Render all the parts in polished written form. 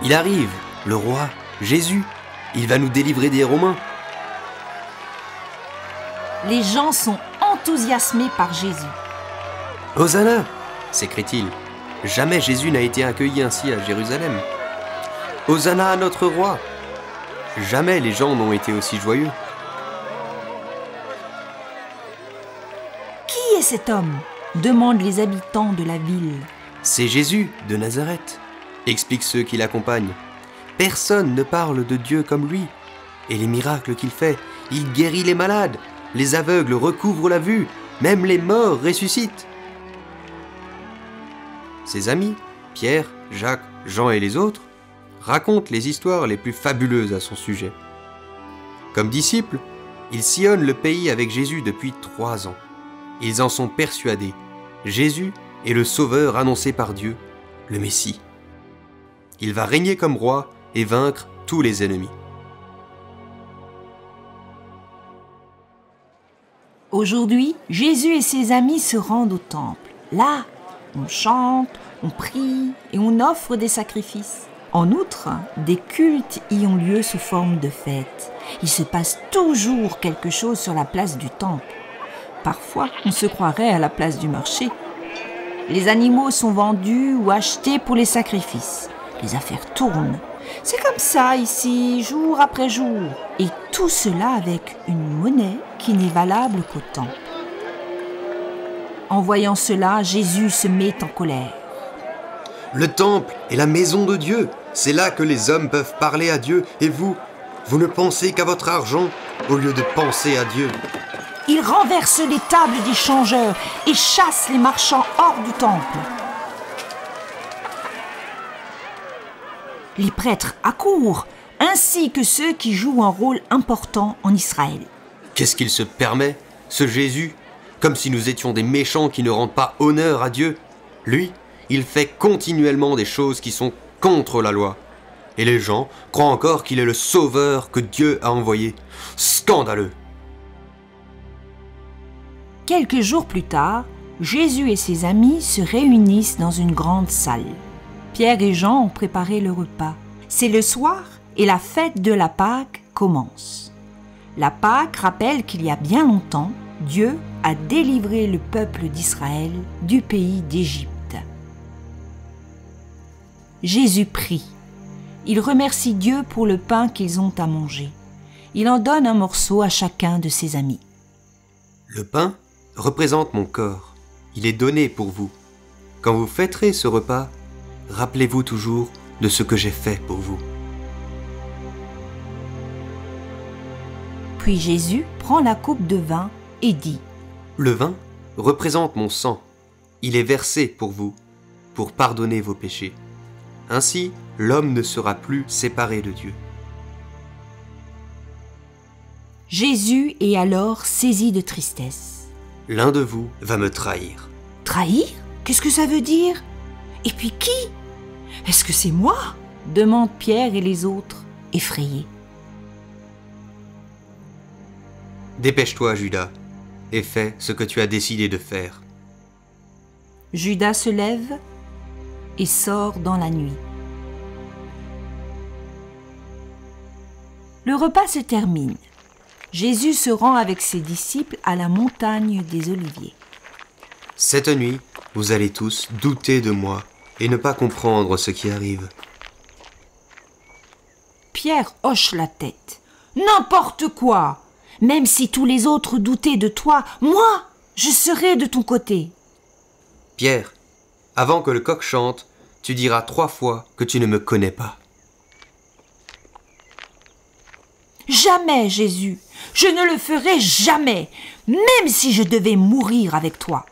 Il arrive, le roi, Jésus. Il va nous délivrer des Romains. Les gens sont enthousiasmés par Jésus. Hosanna, s'écrie-t-il. Jamais Jésus n'a été accueilli ainsi à Jérusalem. Hosanna à notre roi. Jamais les gens n'ont été aussi joyeux. Qui est cet homme ? Demandent les habitants de la ville. C'est Jésus de Nazareth, expliquent ceux qui l'accompagnent. Personne ne parle de Dieu comme lui. Et les miracles qu'il fait, il guérit les malades, les aveugles recouvrent la vue, même les morts ressuscitent. Ses amis, Pierre, Jacques, Jean et les autres, racontent les histoires les plus fabuleuses à son sujet. Comme disciples, ils sillonnent le pays avec Jésus depuis 3 ans. Ils en sont persuadés. Jésus est le Sauveur annoncé par Dieu, le Messie. Il va régner comme roi et vaincre tous les ennemis. Aujourd'hui, Jésus et ses amis se rendent au temple. Là, on chante, on prie et on offre des sacrifices. En outre, des cultes y ont lieu sous forme de fêtes. Il se passe toujours quelque chose sur la place du temple. Parfois, on se croirait à la place du marché. Les animaux sont vendus ou achetés pour les sacrifices. Les affaires tournent. C'est comme ça ici, jour après jour. Et tout cela avec une monnaie qui n'est valable qu'au temple. En voyant cela, Jésus se met en colère. Le temple est la maison de Dieu. C'est là que les hommes peuvent parler à Dieu. Et vous ne pensez qu'à votre argent au lieu de penser à Dieu. Il renverse les tables des changeurs et chasse les marchands hors du temple. Les prêtres accourent, ainsi que ceux qui jouent un rôle important en Israël. Qu'est-ce qu'il se permet, ce Jésus? Comme si nous étions des méchants qui ne rendent pas honneur à Dieu. Lui, il fait continuellement des choses qui sont contre la loi. Et les gens croient encore qu'il est le Sauveur que Dieu a envoyé. Scandaleux! Quelques jours plus tard, Jésus et ses amis se réunissent dans une grande salle. Pierre et Jean ont préparé le repas. C'est le soir et la fête de la Pâque commence. La Pâque rappelle qu'il y a bien longtemps, Dieu a délivré le peuple d'Israël du pays d'Égypte. Jésus prie. Il remercie Dieu pour le pain qu'ils ont à manger. Il en donne un morceau à chacun de ses amis. Le pain représente mon corps. Il est donné pour vous. Quand vous fêterez ce repas, rappelez-vous toujours de ce que j'ai fait pour vous. Puis Jésus prend la coupe de vin et dit : Le vin représente mon sang. Il est versé pour vous, pour pardonner vos péchés. Ainsi, l'homme ne sera plus séparé de Dieu. Jésus est alors saisi de tristesse. L'un de vous va me trahir. Trahir ? Qu'est-ce que ça veut dire ? Et puis qui ? Est-ce que c'est moi ? Demandent Pierre et les autres, effrayés. Dépêche-toi, Judas, et fais ce que tu as décidé de faire. Judas se lève et sort dans la nuit. Le repas se termine. Jésus se rend avec ses disciples à la montagne des Oliviers. Cette nuit, vous allez tous douter de moi et ne pas comprendre ce qui arrive. Pierre hoche la tête. N'importe quoi! Même si tous les autres doutaient de toi, moi, je serai de ton côté. Pierre, avant que le coq chante, tu diras 3 fois que tu ne me connais pas. Jamais, Jésus, je ne le ferai jamais, même si je devais mourir avec toi.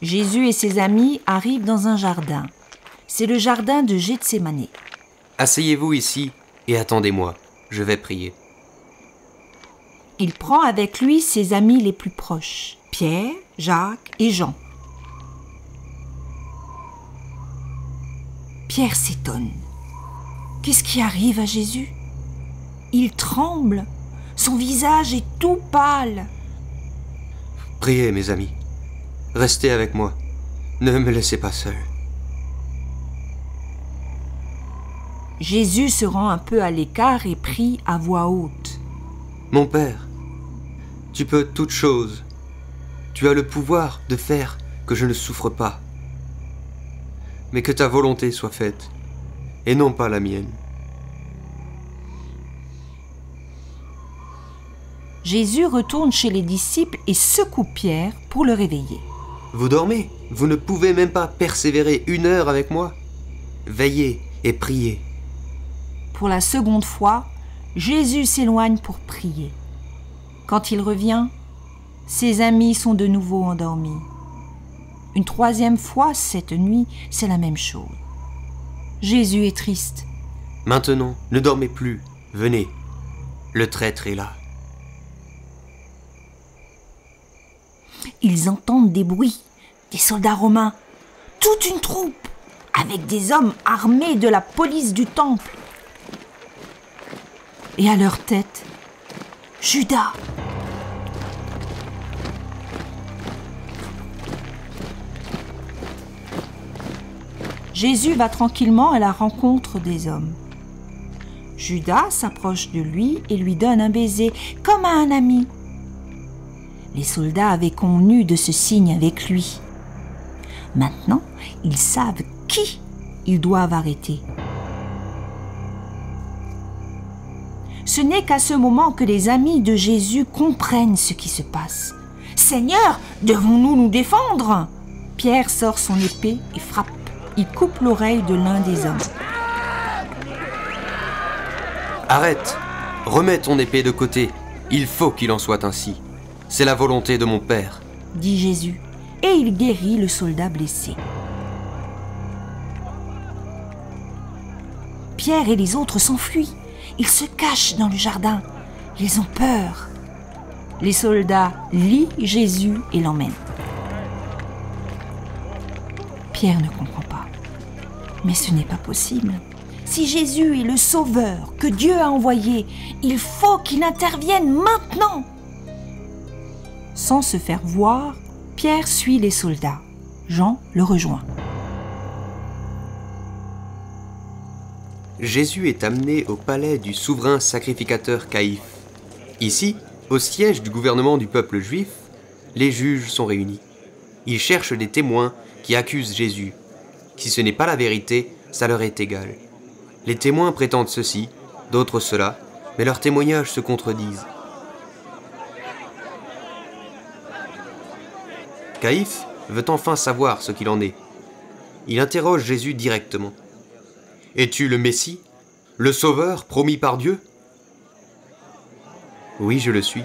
Jésus et ses amis arrivent dans un jardin. C'est le jardin de Gethsémane. Asseyez-vous ici et attendez-moi, je vais prier. Il prend avec lui ses amis les plus proches, Pierre, Jacques et Jean. Pierre s'étonne. Qu'est-ce qui arrive à Jésus ? Il tremble, son visage est tout pâle. Priez, mes amis. Restez avec moi. Ne me laissez pas seul. Jésus se rend un peu à l'écart et prie à voix haute. Mon Père, tu peux toutes choses. Tu as le pouvoir de faire que je ne souffre pas. Mais que ta volonté soit faite, et non pas la mienne. Jésus retourne chez les disciples et secoue Pierre pour le réveiller. Vous dormez? Vous ne pouvez même pas persévérer 1 heure avec moi? Veillez et priez. Pour la seconde fois, Jésus s'éloigne pour prier. Quand il revient, ses amis sont de nouveau endormis. Une 3e fois cette nuit, c'est la même chose. Jésus est triste. Maintenant, ne dormez plus. Venez. Le traître est là. Ils entendent des bruits, des soldats romains, toute une troupe, avec des hommes armés de la police du temple. Et à leur tête, Judas. Jésus va tranquillement à la rencontre des hommes. Judas s'approche de lui et lui donne un baiser, comme à un ami. Les soldats avaient convenu de ce signe avec lui. Maintenant, ils savent qui ils doivent arrêter. Ce n'est qu'à ce moment que les amis de Jésus comprennent ce qui se passe. « Seigneur, devons-nous nous défendre ?» Pierre sort son épée et frappe. Il coupe l'oreille de l'un des hommes. « Arrête! Remets ton épée de côté. Il faut qu'il en soit ainsi. C'est la volonté de mon Père. » dit Jésus, et il guérit le soldat blessé. Pierre et les autres s'enfuient. Ils se cachent dans le jardin. Ils ont peur. Les soldats lient Jésus et l'emmènent. Pierre ne comprend pas. Mais ce n'est pas possible. Si Jésus est le sauveur que Dieu a envoyé, il faut qu'il intervienne maintenant. Sans se faire voir, Pierre suit les soldats. Jean le rejoint. Jésus est amené au palais du souverain sacrificateur Caïphe. Ici, au siège du gouvernement du peuple juif, les juges sont réunis. Ils cherchent des témoins qui accusent Jésus. Si ce n'est pas la vérité, ça leur est égal. Les témoins prétendent ceci, d'autres cela, mais leurs témoignages se contredisent. Caïphe veut enfin savoir ce qu'il en est. Il interroge Jésus directement. « Es-tu le Messie, le Sauveur promis par Dieu ?» « Oui, je le suis. »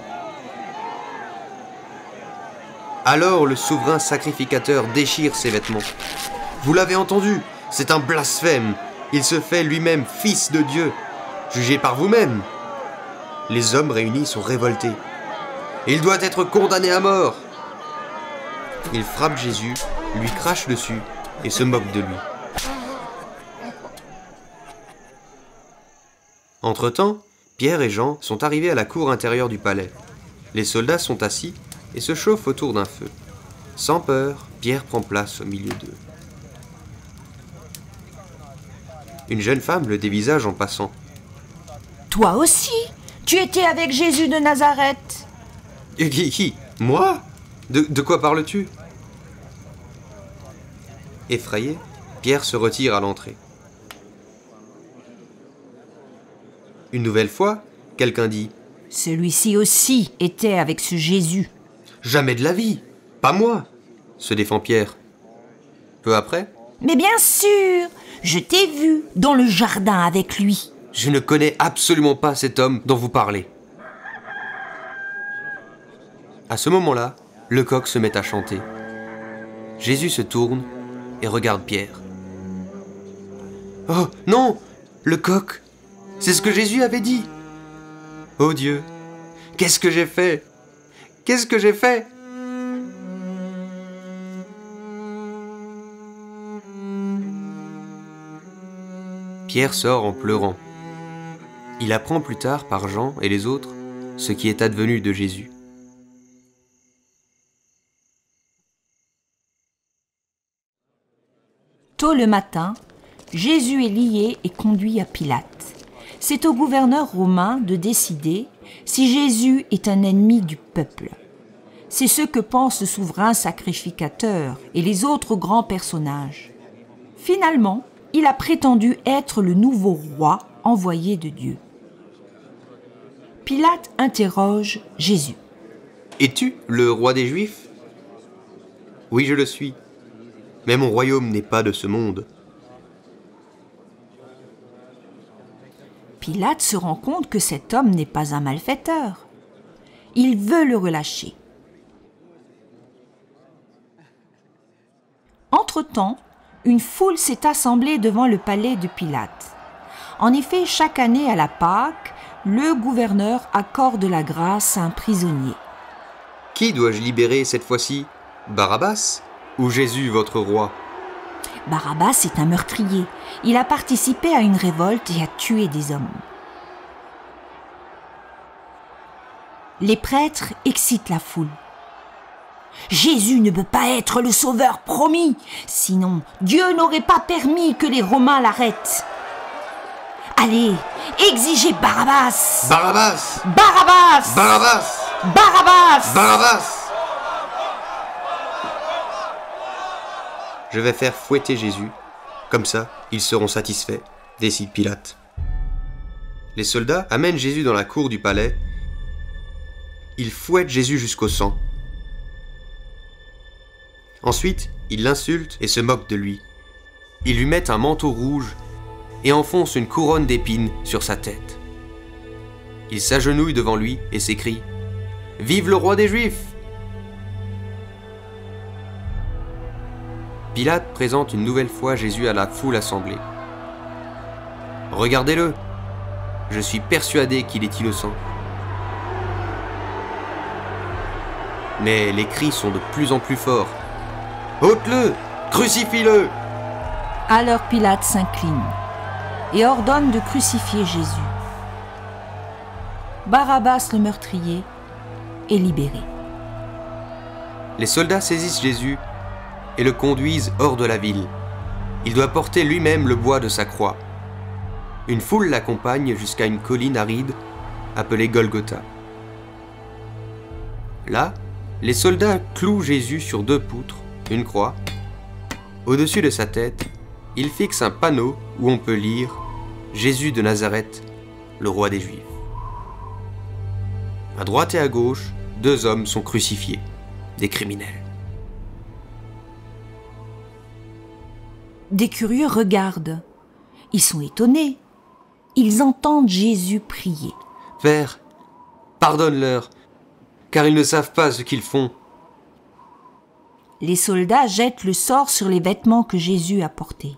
Alors le souverain sacrificateur déchire ses vêtements. « Vous l'avez entendu, c'est un blasphème. Il se fait lui-même fils de Dieu. Jugez par vous-même. » Les hommes réunis sont révoltés. « Il doit être condamné à mort. » Ils frappent Jésus, lui crachent dessus et se moquent de lui. Entre-temps, Pierre et Jean sont arrivés à la cour intérieure du palais. Les soldats sont assis et se chauffent autour d'un feu. Sans peur, Pierre prend place au milieu d'eux. Une jeune femme le dévisage en passant. « Toi aussi, tu étais avec Jésus de Nazareth. » Qui? Moi? De quoi parles-tu? Effrayé, Pierre se retire à l'entrée. Une nouvelle fois, quelqu'un dit « Celui-ci aussi était avec ce Jésus. »« Jamais de la vie, pas moi !» se défend Pierre. Peu après, « Mais bien sûr, je t'ai vu dans le jardin avec lui. »« Je ne connais absolument pas cet homme dont vous parlez. » À ce moment-là, le coq se met à chanter. Jésus se tourne et regarde Pierre. « Oh non, le coq! C'est ce que Jésus avait dit. Oh Dieu, qu'est-ce que j'ai fait? Qu'est-ce que j'ai fait? » Pierre sort en pleurant. Il apprend plus tard par Jean et les autres ce qui est advenu de Jésus. Tôt le matin, Jésus est lié et conduit à Pilate. C'est au gouverneur romain de décider si Jésus est un ennemi du peuple. C'est ce que pense le souverain sacrificateur et les autres grands personnages. Finalement, il a prétendu être le nouveau roi envoyé de Dieu. Pilate interroge Jésus. « Es-tu le roi des Juifs ?»« Oui, je le suis. Mais mon royaume n'est pas de ce monde. » Pilate se rend compte que cet homme n'est pas un malfaiteur. Il veut le relâcher. Entre-temps, une foule s'est assemblée devant le palais de Pilate. En effet, chaque année à la Pâque, le gouverneur accorde la grâce à un prisonnier. Qui dois-je libérer cette fois-ci ? Barabbas ou Jésus, votre roi ? Barabbas est un meurtrier. Il a participé à une révolte et a tué des hommes. Les prêtres excitent la foule. Jésus ne peut pas être le sauveur promis, sinon Dieu n'aurait pas permis que les Romains l'arrêtent. Allez, exigez Barabbas! Barabbas ! Barabbas! Barabbas ! Barabbas! Barabbas ! Je vais faire fouetter Jésus. Comme ça, ils seront satisfaits, décide Pilate. Les soldats amènent Jésus dans la cour du palais. Ils fouettent Jésus jusqu'au sang. Ensuite, ils l'insultent et se moquent de lui. Ils lui mettent un manteau rouge et enfoncent une couronne d'épines sur sa tête. Ils s'agenouillent devant lui et s'écrient « Vive le roi des Juifs !» Pilate présente une nouvelle fois Jésus à la foule assemblée. « Regardez-le, je suis persuadé qu'il est innocent. » Mais les cris sont de plus en plus forts. « Ôte-le! Crucifie-le » Alors Pilate s'incline et ordonne de crucifier Jésus. Barabbas, le meurtrier, est libéré. Les soldats saisissent Jésus et le conduisent hors de la ville. Il doit porter lui-même le bois de sa croix. Une foule l'accompagne jusqu'à une colline aride appelée Golgotha. Là, les soldats clouent Jésus sur 2 poutres, une croix. Au-dessus de sa tête, ils fixent un panneau où on peut lire « Jésus de Nazareth, le roi des Juifs ». À droite et à gauche, 2 hommes sont crucifiés, des criminels. Des curieux regardent. Ils sont étonnés. Ils entendent Jésus prier. « Père, pardonne-leur, car ils ne savent pas ce qu'ils font. » Les soldats jettent le sort sur les vêtements que Jésus a portés.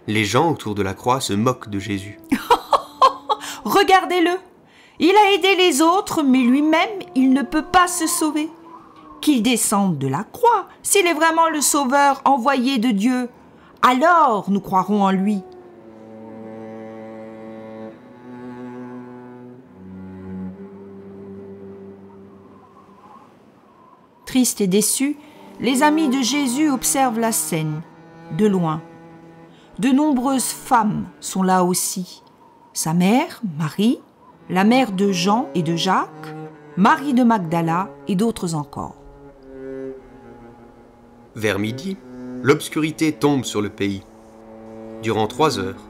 Les gens autour de la croix se moquent de Jésus. Regardez-le! Il a aidé les autres, mais lui-même, il ne peut pas se sauver. Qu'il descende de la croix, s'il est vraiment le sauveur envoyé de Dieu, alors nous croirons en lui. Tristes et déçus, les amis de Jésus observent la scène, de loin. De nombreuses femmes sont là aussi. Sa mère, Marie, la mère de Jean et de Jacques, Marie de Magdala et d'autres encore. Vers midi, l'obscurité tombe sur le pays. Durant 3 heures,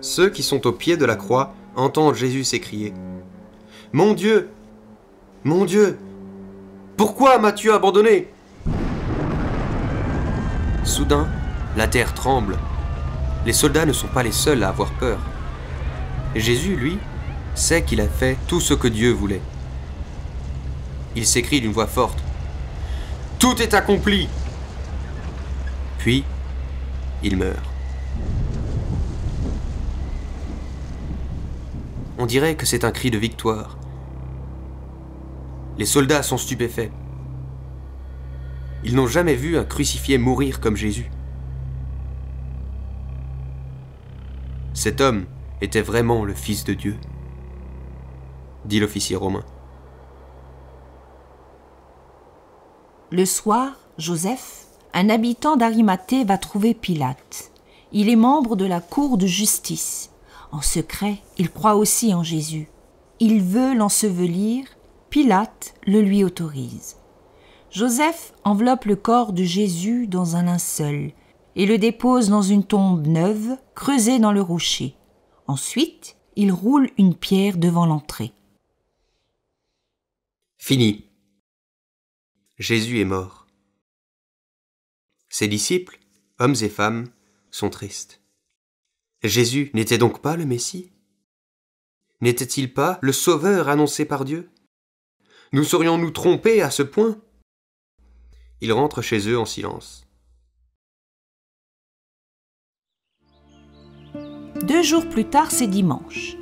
ceux qui sont au pied de la croix entendent Jésus s'écrier « Mon Dieu, pourquoi m'as-tu abandonné ?» Soudain, la terre tremble. Les soldats ne sont pas les seuls à avoir peur. Jésus, lui, sait qu'il a fait tout ce que Dieu voulait. Il s'écrie d'une voix forte « Tout est accompli !» Puis, il meurt. On dirait que c'est un cri de victoire. Les soldats sont stupéfaits. Ils n'ont jamais vu un crucifié mourir comme Jésus. Cet homme était vraiment le Fils de Dieu, dit l'officier romain. Le soir, Joseph, un habitant d'Arimathée va trouver Pilate. Il est membre de la cour de justice. En secret, il croit aussi en Jésus. Il veut l'ensevelir. Pilate le lui autorise. Joseph enveloppe le corps de Jésus dans un linceul et le dépose dans une tombe neuve creusée dans le rocher. Ensuite, il roule une pierre devant l'entrée. Fini. Jésus est mort. Ses disciples, hommes et femmes, sont tristes. Jésus n'était donc pas le Messie? N'était-il pas le Sauveur annoncé par Dieu? Nous serions-nous trompés à ce point? Ils rentrent chez eux en silence. 2 jours plus tard, c'est dimanche.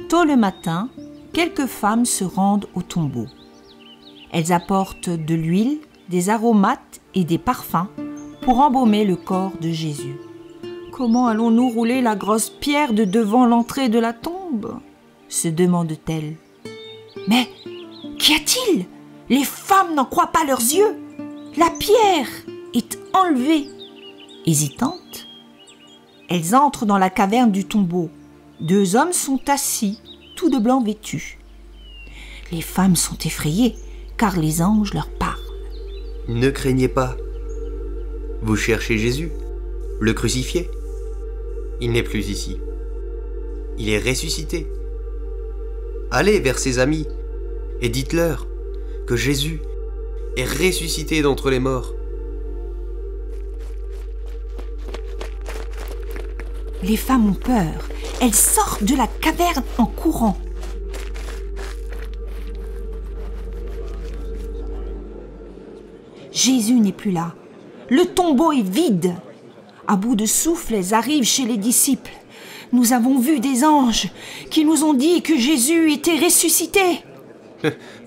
Tôt le matin, quelques femmes se rendent au tombeau. Elles apportent de l'huile, des aromates et des parfums pour embaumer le corps de Jésus. Comment allons-nous rouler la grosse pierre de devant l'entrée de la tombe? Se demande-t-elle. Mais qu'y a-t-il? Les femmes n'en croient pas leurs yeux. La pierre est enlevée. Hésitantes, elles entrent dans la caverne du tombeau. 2 hommes sont assis, tout de blanc vêtus. Les femmes sont effrayées, car les anges leur parlent. Ne craignez pas. Vous cherchez Jésus, le crucifié. Il n'est plus ici. Il est ressuscité. Allez vers ses amis et dites-leur que Jésus est ressuscité d'entre les morts. Les femmes ont peur. Elles sortent de la caverne en courant. Jésus n'est plus là. Le tombeau est vide. À bout de souffle, elles arrivent chez les disciples. Nous avons vu des anges qui nous ont dit que Jésus était ressuscité.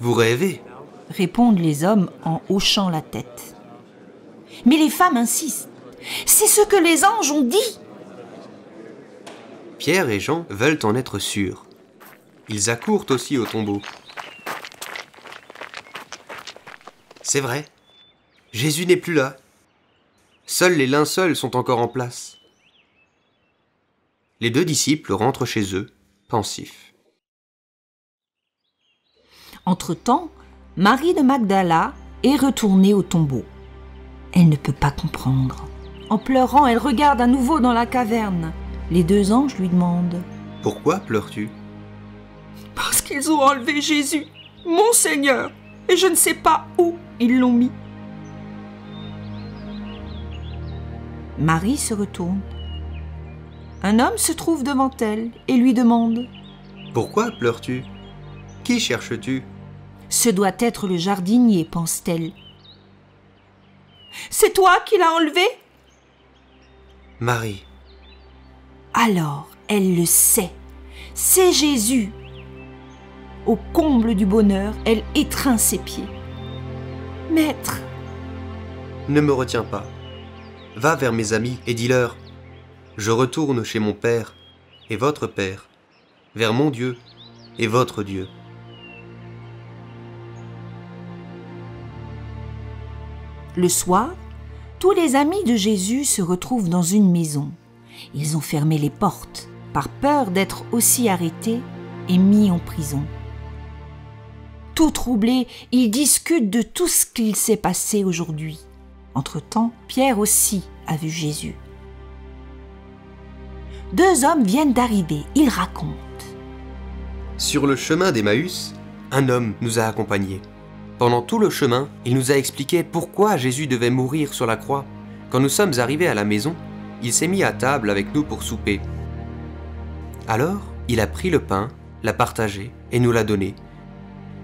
Vous rêvez? Répondent les hommes en hochant la tête. Mais les femmes insistent. C'est ce que les anges ont dit. Pierre et Jean veulent en être sûrs. Ils accourent aussi au tombeau. C'est vrai, Jésus n'est plus là. Seuls les linceuls sont encore en place. Les 2 disciples rentrent chez eux, pensifs. Entre-temps, Marie de Magdala est retournée au tombeau. Elle ne peut pas comprendre. En pleurant, elle regarde à nouveau dans la caverne. Les 2 anges lui demandent « Pourquoi pleures-tu » ? Parce qu'ils ont enlevé Jésus, mon Seigneur, et je ne sais pas où ils l'ont mis. Marie se retourne. Un homme se trouve devant elle et lui demande « Pourquoi pleures-tu ? Qui cherches-tu » ? Ce doit être le jardinier, pense-t-elle. C'est toi qui l'as enlevé ? Marie. Alors, elle le sait. C'est Jésus. Au comble du bonheur, elle étreint ses pieds. Maître, Ne me retiens pas. Va vers mes amis et dis-leur « Je retourne chez mon Père et votre Père, vers mon Dieu et votre Dieu. » Le soir, tous les amis de Jésus se retrouvent dans une maison. Ils ont fermé les portes, par peur d'être aussi arrêtés et mis en prison. Tout troublés, ils discutent de tout ce qu'il s'est passé aujourd'hui. Entre-temps, Pierre aussi a vu Jésus. 2 hommes viennent d'arriver, ils racontent. Sur le chemin d'Emmaüs, un homme nous a accompagnés. Pendant tout le chemin, il nous a expliqué pourquoi Jésus devait mourir sur la croix. Quand nous sommes arrivés à la maison, il s'est mis à table avec nous pour souper. Alors, il a pris le pain, l'a partagé et nous l'a donné.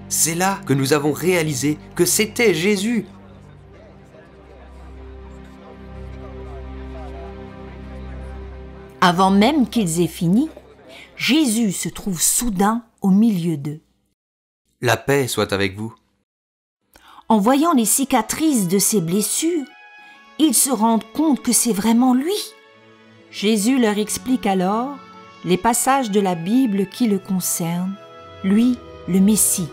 C'est là que nous avons réalisé que c'était Jésus. Avant même qu'ils aient fini, Jésus se trouve soudain au milieu d'eux. La paix soit avec vous. En voyant les cicatrices de ses blessures, ils se rendent compte que c'est vraiment lui. Jésus leur explique alors les passages de la Bible qui le concernent, lui, le Messie.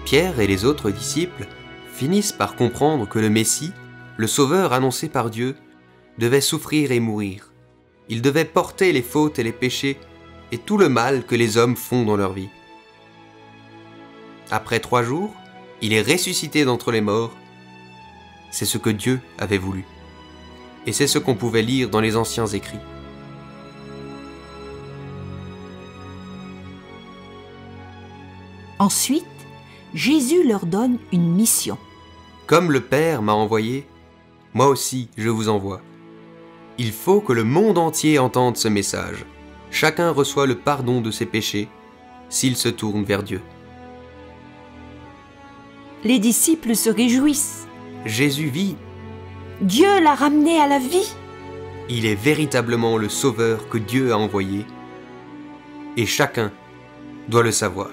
Pierre et les autres disciples finissent par comprendre que le Messie, le Sauveur annoncé par Dieu, devait souffrir et mourir. Il devait porter les fautes et les péchés et tout le mal que les hommes font dans leur vie. Après 3 jours, il est ressuscité d'entre les morts. C'est ce que Dieu avait voulu. Et c'est ce qu'on pouvait lire dans les anciens écrits. Ensuite, Jésus leur donne une mission. Comme le Père m'a envoyé, moi aussi je vous envoie. Il faut que le monde entier entende ce message. Chacun reçoit le pardon de ses péchés s'il se tourne vers Dieu. Les disciples se réjouissent. Jésus vit. Dieu l'a ramené à la vie. Il est véritablement le Sauveur que Dieu a envoyé. Et chacun doit le savoir.